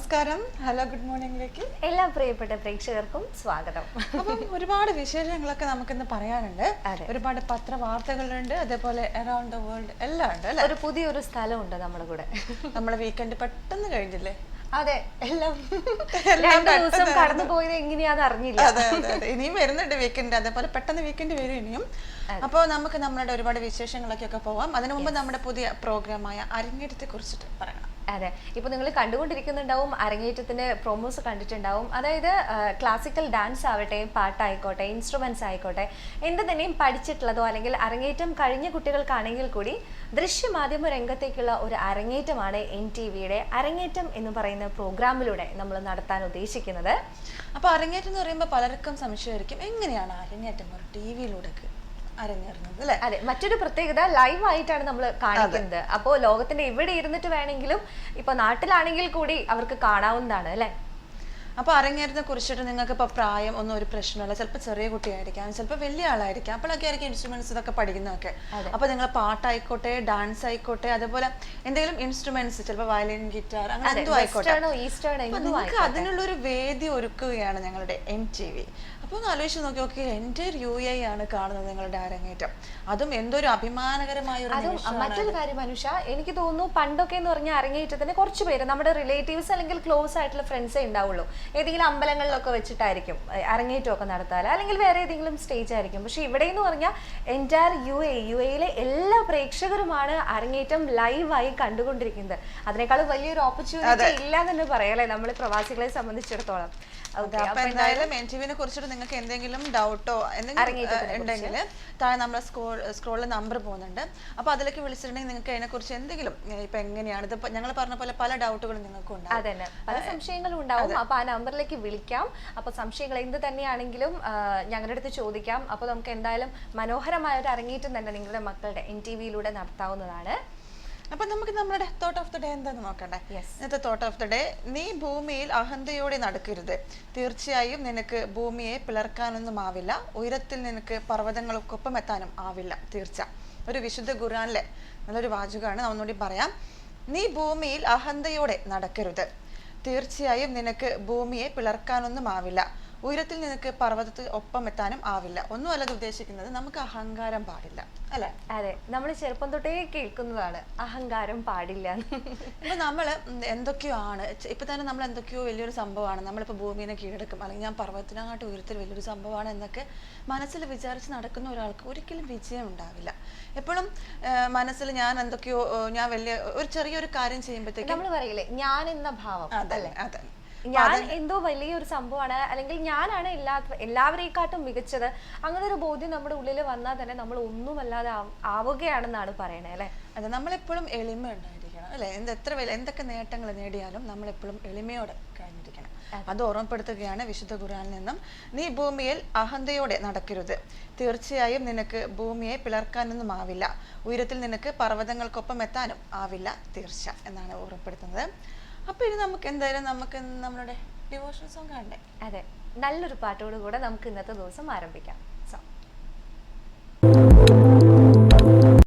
നമസ്കാരം. Hello, good മോർണിംഗിലേക്ക് എല്ലാ പ്രിയപ്പെട്ട പ്രേക്ഷകർക്കും സ്വാഗതം. അപ്പം ഒരുപാട് വിശേഷങ്ങളൊക്കെ നമുക്കിന്ന് പറയാനുണ്ട്. ഒരുപാട് പത്രവാർത്തകളുണ്ട്, അതേപോലെ അറൗണ്ട് ദ വേൾഡ് എല്ലാം ഉണ്ട് അല്ലേ. ഒരു പുതിയൊരു സ്ഥലമുണ്ട് നമ്മുടെ കൂടെ. നമ്മളെ വീക്കെൻഡ് പെട്ടെന്ന് കഴിഞ്ഞില്ലേ? അതെ, എല്ലാം 2 ദിവസം കടന്നു പോയത് എങ്ങനെയാന്ന് അറിഞ്ഞില്ല. ഇനിയും വരുന്നുണ്ട് വീക്കെൻഡ്, അതേപോലെ പെട്ടെന്ന് വീക്കെൻഡ് വരും ഇനിയും. അപ്പോൾ നമുക്ക് നമ്മളുടെ ഒരുപാട് വിശേഷങ്ങളൊക്കെ പോവാം. അതിനു മുമ്പ് നമ്മുടെ പുതിയ പ്രോഗ്രാമായ അരങ്ങേറ്റത്തെ കുറിച്ചിട്ട് പറയണം. അതെ, ഇപ്പൊ നിങ്ങൾ കണ്ടുകൊണ്ടിരിക്കുന്നുണ്ടാവും, അരങ്ങേറ്റത്തിന്റെ പ്രൊമോസ് കണ്ടിട്ടുണ്ടാവും. അതായത് ക്ലാസിക്കൽ ഡാൻസ് ആവട്ടെ, പാട്ടായിക്കോട്ടെ, ഇൻസ്ട്രുമെന്റ്സ് ആയിക്കോട്ടെ, എന്ത് തന്നെയും പഠിച്ചിട്ടുള്ളതോ അല്ലെങ്കിൽ അരങ്ങേറ്റം കഴിഞ്ഞ കുട്ടികൾക്കാണെങ്കിൽ കൂടി ദൃശ്യമാധ്യമ രംഗത്തേക്കുള്ള ഒരു അരങ്ങേറ്റമാണ് NTVയുടെ അരങ്ങേറ്റം എന്ന് പറയുന്ന പ്രോഗ്രാമിലൂടെ നമ്മൾ നടത്താൻ ഉദ്ദേശിക്കുന്നത്. അപ്പോൾ അരങ്ങേറ്റം എന്ന് പറയുമ്പോൾ പലർക്കും സംശയമായിരിക്കും, എങ്ങനെയാണ് അരങ്ങേറ്റം ഒരു TV-യിലൂടെ അരങ്ങേറുന്നത് അല്ലേ? അതെ, മറ്റൊരു പ്രത്യേകത ലൈവ് ആയിട്ടാണ് നമ്മൾ കാണിക്കുന്നത്. അപ്പോൾ ലോകത്തിന്റെ എവിടെ ഇരുന്നിട്ട് വേണമെങ്കിലും ഇപ്പൊ നാട്ടിലാണെങ്കിൽ കൂടി അവർക്ക് കാണാവുന്നതാണ് അല്ലെ. അപ്പോൾ അരങ്ങേറ്റത്തെ കുറിച്ചിട്ട് നിങ്ങൾക്ക് ഇപ്പോൾ പ്രായം ഒന്നും ഒരു പ്രശ്നമല്ല. ചിലപ്പോൾ ചെറിയ കുട്ടിയായിരിക്കാം, ചിലപ്പോൾ വലിയ ആളായിരിക്കാം. അപ്പോഴൊക്കെ ആയിരിക്കും ഇൻസ്ട്രുമെന്റ്സ് ഇതൊക്കെ പഠിക്കുന്നതൊക്കെ. അപ്പോൾ നിങ്ങൾ പാട്ടായിക്കോട്ടെ, ഡാൻസ് ആയിക്കോട്ടെ, അതേപോലെ എന്തെങ്കിലും ഇൻസ്ട്രുമെന്റ്സ്, ചിലപ്പോൾ വയലിൻ, ഗിറ്റാർ, അങ്ങനെ എന്തും ആയിക്കോട്ടെ, നിങ്ങൾക്ക് അതിനുള്ളൊരു വേദി ഒരുക്കുകയാണ് ഞങ്ങളുടെ NTV. അപ്പോൾ ഒന്ന് ആലോചിച്ച് നോക്കി, ഓക്കെ, എൻ്റെ UAE ആണ് കാണുന്നത് നിങ്ങളുടെ അരങ്ങേറ്റം. അതും എന്തൊരു അഭിമാനകരമായ ഒരു നിമിഷമാണ്. മറ്റൊരു കാര്യം അനുഷ, എനിക്ക് തോന്നുന്നു പണ്ടൊക്കെ എന്ന് പറഞ്ഞാൽ അരങ്ങേറ്റത്തിന് കുറച്ച് പേര് നമ്മുടെ റിലേറ്റീവ്സ് അല്ലെങ്കിൽ ക്ലോസ് ആയിട്ടുള്ള ഫ്രണ്ട്സേ ഉണ്ടാവുള്ളൂ. ഏതെങ്കിലും അമ്പലങ്ങളിലൊക്കെ വെച്ചിട്ടായിരിക്കും അരങ്ങേറ്റമൊക്കെ നടത്താറ്, അല്ലെങ്കിൽ വേറെ ഏതെങ്കിലും സ്റ്റേജ് ആയിരിക്കും. പക്ഷെ ഇവിടെ എന്ന് പറഞ്ഞാൽ എൻറ്റയർ UAE-യിലെ എല്ലാ പ്രേക്ഷകരുമാണ് അരങ്ങേറ്റം ലൈവായി കണ്ടുകൊണ്ടിരിക്കുന്നത്. അതിനേക്കാളും വലിയൊരു ഓപ്പർച്യൂണിറ്റി ഇല്ല എന്ന് പറയാല്ലേ നമ്മൾ പ്രവാസികളെ സംബന്ധിച്ചിടത്തോളം. അപ്പൊ എന്തായാലും NTV-നെ കുറിച്ചിട്ട് നിങ്ങൾക്ക് എന്തെങ്കിലും ഡൗട്ടോ എന്തെങ്കിലും ഉണ്ടെങ്കിൽ താഴെ നമ്മളെ സ്ക്രോളിൽ നമ്പർ പോകുന്നുണ്ട്. അപ്പൊ അതിലേക്ക് വിളിച്ചിട്ടുണ്ടെങ്കിൽ നിങ്ങൾക്ക് അതിനെ കുറിച്ച് എന്തെങ്കിലും ഇപ്പൊ എങ്ങനെയാണ് ഇത് ഞങ്ങൾ പറഞ്ഞ പോലെ പല ഡൗട്ടുകളും നിങ്ങൾക്ക് ഉണ്ടാവും. അതെ, പല സംശയങ്ങളും ഉണ്ടാവും. അപ്പൊ ആ നമ്പറിലേക്ക് വിളിക്കാം. അപ്പൊ സംശയങ്ങൾ എന്ത് തന്നെയാണെങ്കിലും ഞങ്ങളുടെ അടുത്ത് ചോദിക്കാം. അപ്പൊ നമുക്ക് എന്തായാലും മനോഹരമായ ഒരു അരങ്ങേറ്റം തന്നെ നിങ്ങളുടെ മക്കളുടെ NTV-യിലൂടെ നടത്താവുന്നതാണ്. അപ്പൊ നമുക്ക് നമ്മുടെ തോട്ട് ഓഫ് ദി ഡേ എന്താന്ന് നോക്കണ്ടേ? ഇന്നത്തെ തോട്ട് ഓഫ് ദി ഡേ: നീ ഭൂമിയിൽ അഹന്തയോടെ നടക്കരുത്. തീർച്ചയായും നിനക്ക് ഭൂമിയെ പിളർക്കാനൊന്നും ആവില്ല. ഉയരത്തിൽ നിനക്ക് പർവ്വതങ്ങൾക്കൊപ്പം എത്താനും ആവില്ല. തീർച്ച. ഒരു വിശുദ്ധ ഖുർആനിലെ നല്ലൊരു വാചകമാണ്. ഒന്നുകൂടി പറയാം: നീ ഭൂമിയിൽ അഹന്തയോടെ നടക്കരുത്. തീർച്ചയായും നിനക്ക് ഭൂമിയെ പിളർക്കാനൊന്നും ആവില്ല. ഉയരത്തിൽ നിനക്ക് പർവ്വതത്തിൽ ഒപ്പം എത്താനും ആവില്ല. ഒന്നും അല്ലത് ഉദ്ദേശിക്കുന്നത് നമുക്ക് അഹങ്കാരം പാടില്ല അല്ലെ? അതെ, നമ്മൾ ചെറുപ്പം തൊട്ടേ കേൾക്കുന്നതാണ് അഹങ്കാരം പാടില്ല. ഇപ്പൊ നമ്മള് എന്തൊക്കെയോ ആണ്, ഇപ്പൊ തന്നെ നമ്മൾ എന്തൊക്കെയോ വലിയൊരു സംഭവമാണ്, നമ്മളിപ്പോ ഭൂമിയെ കീഴടക്കും, അല്ലെങ്കിൽ ഞാൻ പർവ്വതത്തിനായിട്ട് ഉയരത്തിൽ വലിയൊരു സംഭവമാണ് എന്നൊക്കെ മനസ്സിൽ വിചാരിച്ച് നടക്കുന്ന ഒരാൾക്ക് ഒരിക്കലും വിജയം ഉണ്ടാവില്ല. എപ്പോഴും മനസ്സിൽ ഞാൻ എന്തൊക്കെയോ, ഞാൻ വലിയ ഒരു ചെറിയൊരു കാര്യം ചെയ്യുമ്പോഴത്തേക്കും നമ്മൾ പറയില്ലേ ഞാൻ എന്ന ഭാവം. അതെ, ഞാൻ എന്തോ വലിയൊരു സംഭവമാണ്, അല്ലെങ്കിൽ ഞാനാണ് എല്ലാവരെക്കാട്ടും മികച്ചത്, അങ്ങനെ ഒരു ബോധ്യം നമ്മുടെ ഉള്ളിൽ വന്നാൽ തന്നെ നമ്മൾ ഒന്നുമല്ലാതെ ആവുകയാണെന്നാണ് പറയണേ അല്ലെ? അതെ, നമ്മളെപ്പോഴും എളിമ ഉണ്ടായിരിക്കണം അല്ലെ? എന്തൊക്കെ നേട്ടങ്ങൾ നേടിയാലും നമ്മളെപ്പോഴും എളിമയോടെ കഴിഞ്ഞിരിക്കണം. അത് ഓർമ്മപ്പെടുത്തുകയാണ് വിശുദ്ധ ഖുർആനിൽ നിന്നും. നീ ഭൂമിയിൽ അഹന്തയോടെ നടക്കരുത്. തീർച്ചയായും നിനക്ക് ഭൂമിയെ പിളർക്കാനൊന്നും ആവില്ല. ഉയരത്തിൽ നിനക്ക് പർവ്വതങ്ങൾക്കൊപ്പം എത്താനും ആവില്ല. തീർച്ച എന്നാണ് ഓർമ്മപ്പെടുത്തുന്നത്. അപ്പൊ ഇനി നമുക്ക് എന്തായാലും നമ്മളുടെ ഡിവോഷണൽ സോങ് കാണണ്ടേ? അതെ, നല്ലൊരു പാട്ടോട് കൂടെ നമുക്ക് ഇന്നത്തെ ദിവസം ആരംഭിക്കാം.